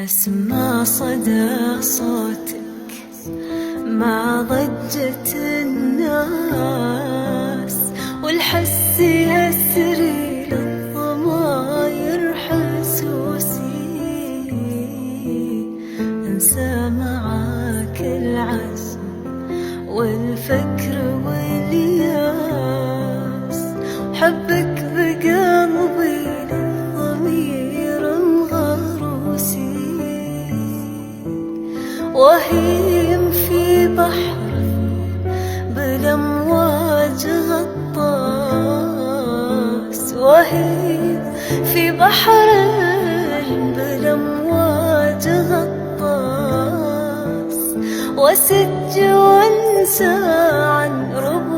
أسمع صدى صوتك مع ضجة الناس، والحس يسري للضماير حسوسي. انسى معاك العزم والفكر والياس، حبك بقلبي للضمير مغروسي. وهيم في بحر بالأمواج غطاس، وهيم في بحر بالأمواج غطاس، وسج وانسى عن ربوع